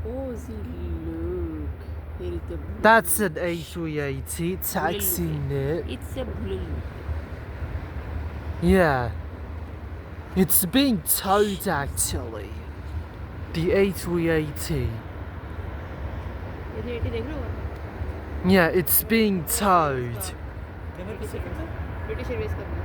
Ozzy, look. Here is the blue. That's an A380 taxiing it. It's a blue. Yeah. It's being towed actually. The A380. Yeah, it's being towed. British Airways का